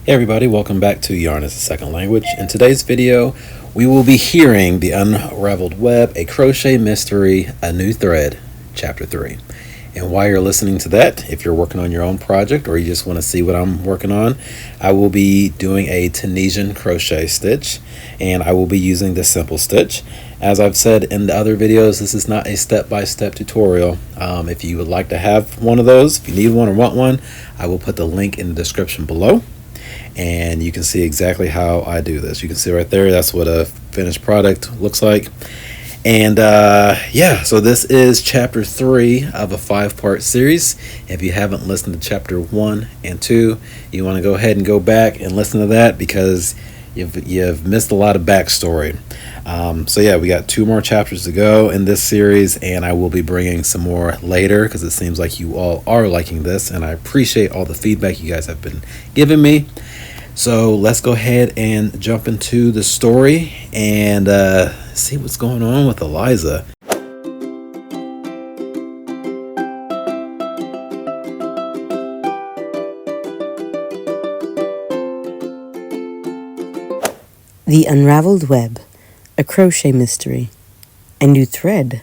Hey everybody, welcome back to Yarn as a Second Language. In today's video, we will be hearing the Unraveled Web, a Crochet Mystery, a New Thread, Chapter 3. And while you're listening to that, if you're working on your own project or you just want to see what I'm working on, I will be doing a Tunisian crochet stitch, and I will be using the simple stitch. As I've said in the other videos, this is not a step-by-step tutorial. If you would like to have one of those, if you need one or want one, I will put the link in the description below. And you can see exactly how I do this. You can see right there, that's what a finished product looks like. And yeah, so this is chapter 3 of a 5-part series. If you haven't listened to chapter 1 and 2, you want to go ahead and go back and listen to that because you've missed a lot of backstory. So yeah, we got 2 more chapters to go in this series, and I will be bringing some more later because it seems like you all are liking this, and I appreciate all the feedback you guys have been giving me. So let's go ahead and jump into the story and see what's going on with Eliza. The Unraveled Web, a Crochet Mystery, a New Thread,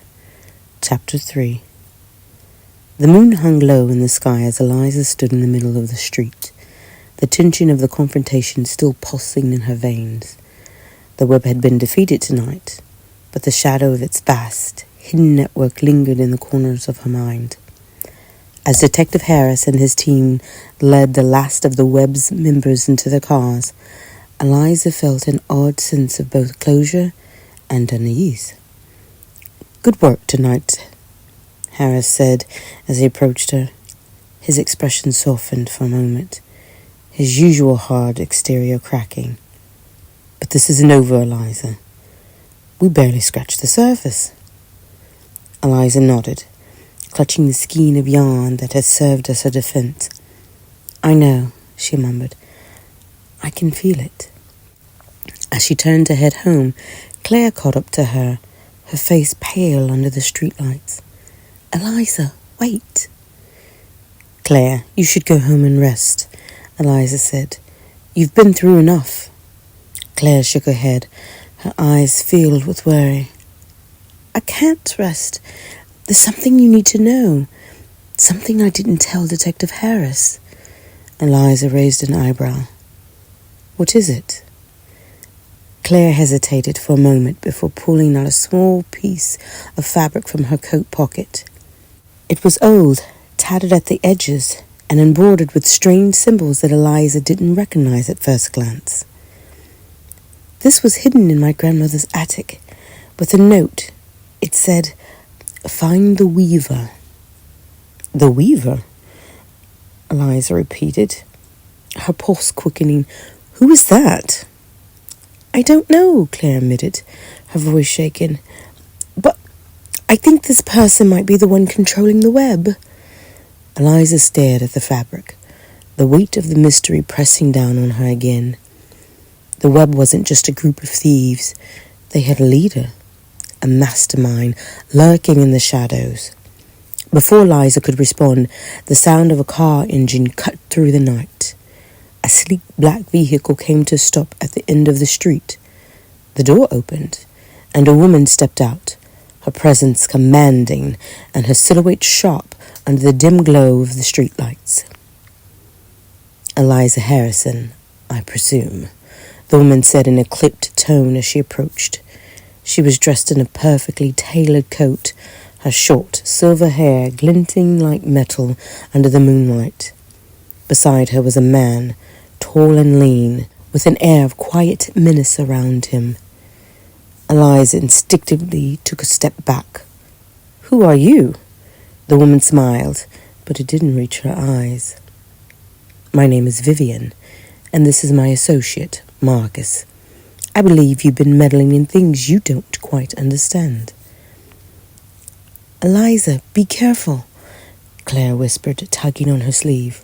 Chapter 3. The moon hung low in the sky as Eliza stood in the middle of the street, the tension of the confrontation still pulsing in her veins. The web had been defeated tonight, but the shadow of its vast, hidden network lingered in the corners of her mind. As Detective Harris and his team led the last of the web's members into their cars, Eliza felt an odd sense of both closure and unease. "Good work tonight," Harris said as he approached her. His expression softened for a moment, his usual hard exterior cracking. "But this isn't over, Eliza. We barely scratched the surface." Eliza nodded, clutching the skein of yarn that had served as her defense. "I know," she murmured. "I can feel it." As she turned to head home, Claire caught up to her, her face pale under the streetlights. "Eliza, wait." "Claire, you should go home and rest," Eliza said. "You've been through enough." Claire shook her head, her eyes filled with worry. "I can't rest. There's something you need to know. Something I didn't tell Detective Harris." Eliza raised an eyebrow. "What is it?" Claire hesitated for a moment before pulling out a small piece of fabric from her coat pocket. It was old, tattered at the edges, and embroidered with strange symbols that Eliza didn't recognize at first glance. "This was hidden in my grandmother's attic, with a note. It said, 'Find the weaver.'" "The weaver?" Eliza repeated, her pulse quickening. "Who is that?" "I don't know," Claire admitted, her voice shaken. "But I think this person might be the one controlling the web." Eliza stared at the fabric, the weight of the mystery pressing down on her again. The web wasn't just a group of thieves. They had a leader, a mastermind, lurking in the shadows. Before Eliza could respond, the sound of a car engine cut through the night. A sleek black vehicle came to a stop at the end of the street. The door opened, and a woman stepped out, her presence commanding and her silhouette sharp under the dim glow of the streetlights. "Eliza Harrison, I presume," the woman said in a clipped tone as she approached. She was dressed in a perfectly tailored coat, her short silver hair glinting like metal under the moonlight. Beside her was a man, tall and lean, with an air of quiet menace around him. Eliza instinctively took a step back. "Who are you?" The woman smiled, but it didn't reach her eyes. "My name is Vivian, and this is my associate, Marcus. I believe you've been meddling in things you don't quite understand." "Eliza, be careful," Claire whispered, tugging on her sleeve.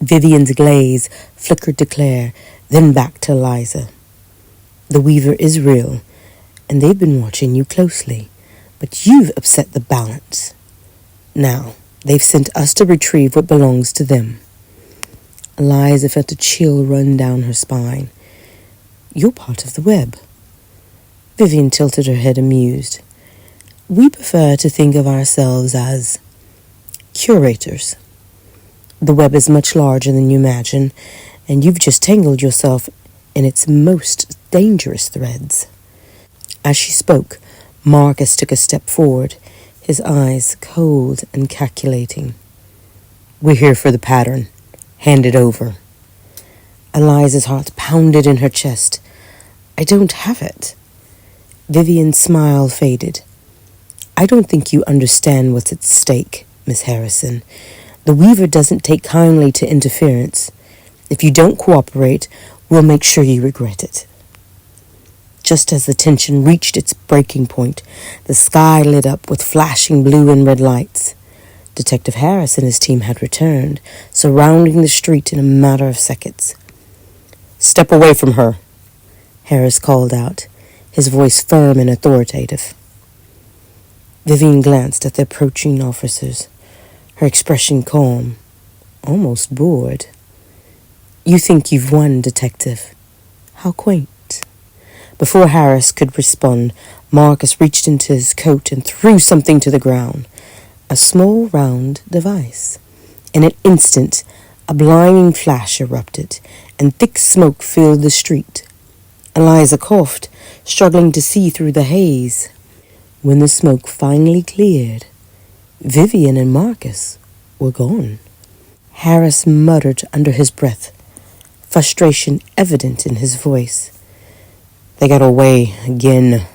Vivian's glaze flickered to Claire, then back to Eliza. "The weaver is real, and they've been watching you closely, but you've upset the balance. Now, they've sent us to retrieve what belongs to them." Eliza felt a chill run down her spine. You're part of the web. Vivian tilted her head, amused. We prefer to think of ourselves as curators. The web is much larger than you imagine, and you've just tangled yourself in its most dangerous threads. As she spoke, Marcus took a step forward, his eyes cold and calculating. We're here for the pattern. Hand it over. Eliza's heart pounded in her chest. I don't have it. Vivian's smile faded. I don't think you understand what's at stake, Miss Harrison. The Weaver doesn't take kindly to interference. If you don't cooperate, we'll make sure you regret it. Just as the tension reached its breaking point, the sky lit up with flashing blue and red lights. Detective Harris and his team had returned, surrounding the street in a matter of seconds. Step away from her, Harris called out, his voice firm and authoritative. Vivian glanced at the approaching officers, her expression calm, almost bored. You think you've won, Detective. How quaint. Before Harris could respond, Marcus reached into his coat and threw something to the ground. A small, round device. In an instant, a blinding flash erupted, and thick smoke filled the street. Eliza coughed, struggling to see through the haze. When the smoke finally cleared, Vivian and Marcus were gone. Harris muttered under his breath, frustration evident in his voice. They got away again.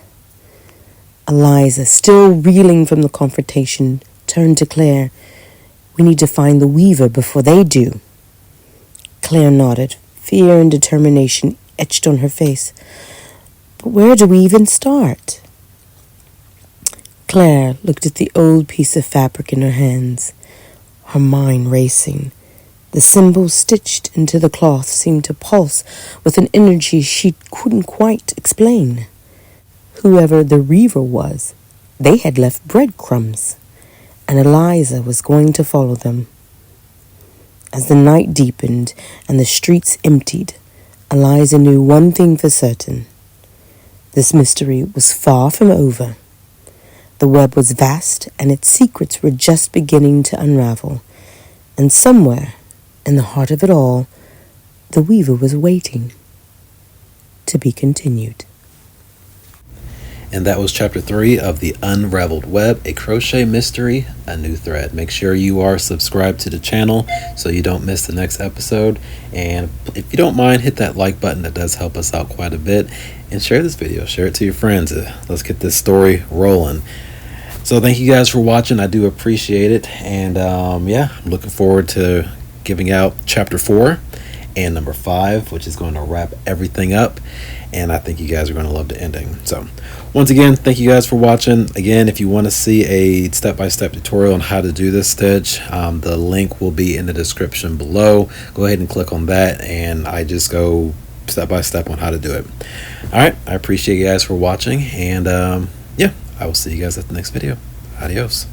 Eliza, still reeling from the confrontation, turned to Claire. We need to find the Weaver before they do. Claire nodded, fear and determination etched on her face. But where do we even start? Claire looked at the old piece of fabric in her hands, her mind racing. The symbols stitched into the cloth seemed to pulse with an energy she couldn't quite explain. Whoever the Weaver was, they had left breadcrumbs, and Eliza was going to follow them. As the night deepened and the streets emptied, Eliza knew one thing for certain. This mystery was far from over. The web was vast, and its secrets were just beginning to unravel. And somewhere, in the heart of it all, the Weaver was waiting. To be continued. And that was chapter 3 of the Unraveled Web, a crochet mystery, a new thread. Make sure you are subscribed to the channel so you don't miss the next episode. And if you don't mind, hit that like button. That does help us out quite a bit. And share this video. Share it to your friends. Let's get this story rolling. So thank you guys for watching. I do appreciate it. And yeah, I'm looking forward to giving out chapter 4 and number 5, which is going to wrap everything up. And I think you guys are going to love the ending. So once again, thank you guys for watching. Again, if you want to see a step-by-step tutorial on how to do this stitch, the link will be in the description below. Go ahead and click on that, and I just go step-by-step on how to do it. All right, I appreciate you guys for watching, and yeah, I will see you guys at the next video. Adios.